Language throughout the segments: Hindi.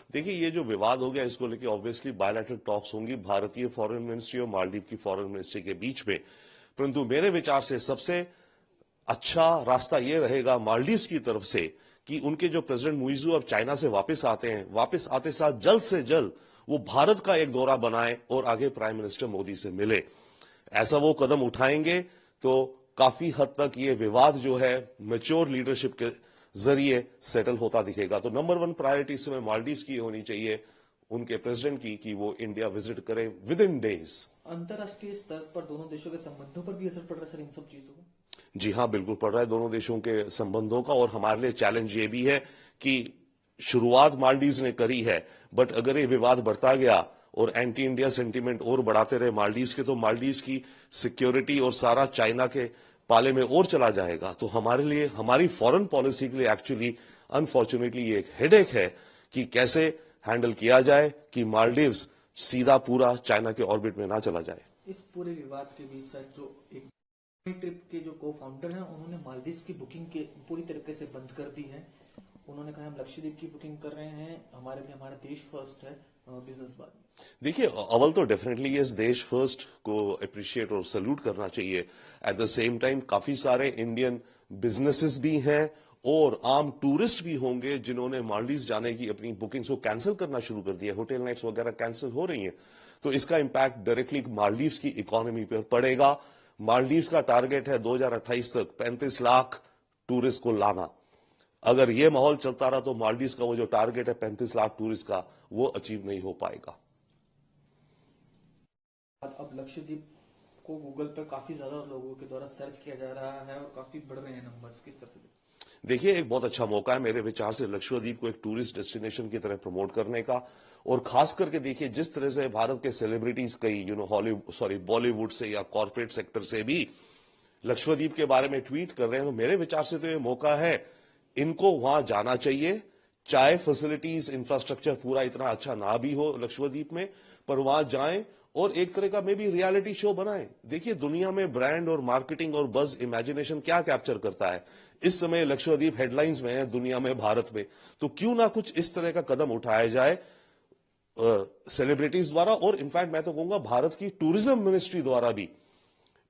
देखिए, ये जो विवाद हो गया इसको लेके ऑब्वियसली बायलैटरल टॉक्स होंगी भारतीय फॉरेन मिनिस्ट्री और मालदीव की फॉरेन मिनिस्ट्री के बीच में। परंतु मेरे विचार से सबसे अच्छा रास्ता यह रहेगा मालदीव्स की तरफ से कि उनके जो प्रेसिडेंट मुइजू अब चाइना से वापस आते हैं, वापस आते साथ जल्द से जल्द वो भारत का एक दौरा बनाए और आगे प्राइम मिनिस्टर मोदी से मिले। ऐसा वो कदम उठाएंगे तो काफी हद तक ये विवाद जो है मैच्योर लीडरशिप के जरिए सेटल होता दिखेगा। तो नंबर 1 प्रायोरिटी इस समय मालदीव्स की होनी चाहिए उनके प्रेसिडेंट की कि वो इंडिया विजिट करें विद इन डेज। अंतर्राष्ट्रीय स्तर पर दोनों देशों के संबंधों पर भी असर पड़ रहा है सर इन सब चीजों का? जी हां, बिल्कुल पड़ रहा है दोनों देशों के संबंधों का। और हमारे लिए चैलेंज ये भी है कि शुरुआत मालदीव्स ने करी है, बट अगर ये विवाद बढ़ता गया और एंटी इंडिया सेंटीमेंट और बढ़ाते रहे मालदीव्स के, तो मालदीव्स की सिक्योरिटी और सारा चाइना के पाले में और चला जाएगा। तो हमारे लिए, हमारी फॉरेन पॉलिसी के लिए एक्चुअली अनफॉर्चुनेटली ये एक हेडेक है कि कैसे हैंडल किया जाए कि मालदीव्स सीधा पूरा चाइना के ऑर्बिट में ना चला जाए। इस पूरे विवाद के बीच सर जो एक ट्रिप के जो को फाउंडर हैं उन्होंने मालदीव्स की बुकिंग के पूरी तरीके से बंद कर दी है। उन्होंने कहा हम लक्षद्वीप की बुकिंग कर रहे हैं, हमारे लिए हमारा देश फर्स्ट है, बिजनेस बाद में। देखिए, अव्वल तो डेफिनेटली इस देश फर्स्ट को अप्रिशिएट और सल्यूट करना चाहिए। एट द सेम टाइम काफी सारे इंडियन बिजनेसेस भी हैं और आम टूरिस्ट भी होंगे जिन्होंने मालदीव्स जाने की अपनी बुकिंग्स को कैंसिल करना शुरू कर दिया, होटल नाइट्स वगैरह कैंसिल हो रही हैं। तो इसका इंपैक्ट डायरेक्टली मालदीव्स की इकोनॉमी पर पड़ेगा। मालदीव्स का टारगेट है 2028 तक 35 लाख टूरिस्ट को लाना। अगर ये माहौल चलता रहा तो मालदीव्स का वो जो टारगेट है 35 लाख टूरिस्ट का, वो अचीव नहीं हो पाएगा। अब लक्षद्वीप को गूगल पर काफी ज्यादा लोगों के द्वारा सर्च किया जा रहा है और काफी बढ़ रहे हैं नंबर्स, किस तरह से? देखिए, एक बहुत अच्छा मौका है मेरे विचार से लक्षद्वीप को एक टूरिस्ट डेस्टिनेशन की तरह प्रमोट करने का। और खास करके देखिए, जिस तरह से भारत के सेलिब्रिटीज कई बॉलीवुड से या कॉर्पोरेट सेक्टर से भी लक्षद्वीप के बारे में ट्वीट कर रहे हैं, तो मेरे विचार से तो ये मौका है, इनको वहां जाना चाहिए। चाहे फैसिलिटीज इंफ्रास्ट्रक्चर पूरा इतना अच्छा ना भी हो लक्षद्वीप में, पर वहां जाएं और एक तरह का मे बी रियलिटी शो बनाएं। देखिए, दुनिया में ब्रांड और मार्केटिंग और बज इमेजिनेशन क्या कैप्चर करता है। इस समय लक्षद्वीप हेडलाइंस में है दुनिया में, भारत में। तो क्यों ना कुछ इस तरह का कदम उठाया जाए सेलिब्रिटीज द्वारा, और इनफैक्ट मैं तो कहूंगा भारत की टूरिज्म मिनिस्ट्री द्वारा भी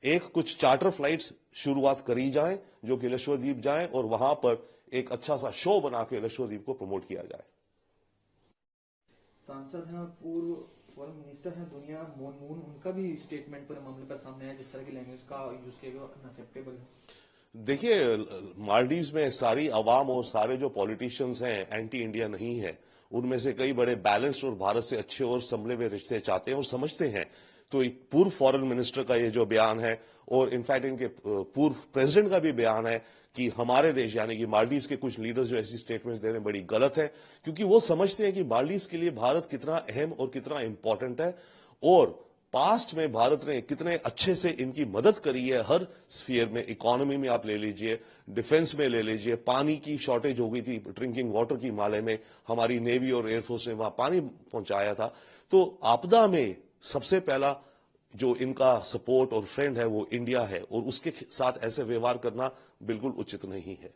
एक कुछ चार्टर फ्लाइट्स शुरुआत करी जाए जो कि लक्षद्वीप जाएं और वहां पर एक अच्छा सा शो बना के लक्षद्वीप को प्रमोट किया जाए। सांसद हैं और पूर्व फॉरेन मिनिस्टर हैं दुनिया मोन मून, उनका भी स्टेटमेंट पूरे मामले पर सामने आया, जिस तरह की लैंग्वेज का यूज किया गया अनएक्सेप्टेबल है। देखिए, मालदीव्स में सारी अवाम और सारे जो पॉलिटिशियंस हैं एंटी इंडिया नहीं है। उनमें से कई बड़े बैलेंस्ड और भारत से अच्छे और संभले हुए रिश्ते चाहते हैं और समझते हैं। तो एक पूर्व फॉरेन मिनिस्टर का ये जो बयान है और इनफैक्ट इनके पूर्व प्रेसिडेंट का भी बयान है कि हमारे देश यानी कि मालदीव्स के कुछ लीडर्स जो ऐसी स्टेटमेंट्स दे रहे हैं, बड़ी गलत है। क्योंकि वो समझते हैं कि मालदीव्स के लिए भारत कितना अहम और कितना इंपॉर्टेंट है और पास्ट में भारत ने कितने अच्छे से इनकी मदद करी है हर स्फीयर में। इकोनॉमी में आप ले लीजिए, डिफेंस में ले लीजिए, पानी की शॉर्टेज हो गई थी ड्रिंकिंग वाटर की माले में, हमारी नेवी और एयरफोर्स ने वहां पानी पहुंचाया था। तो आपदा में सबसे पहला जो इनका सपोर्ट और फ्रेंड है वो इंडिया है और उसके साथ ऐसे व्यवहार करना बिल्कुल उचित नहीं है।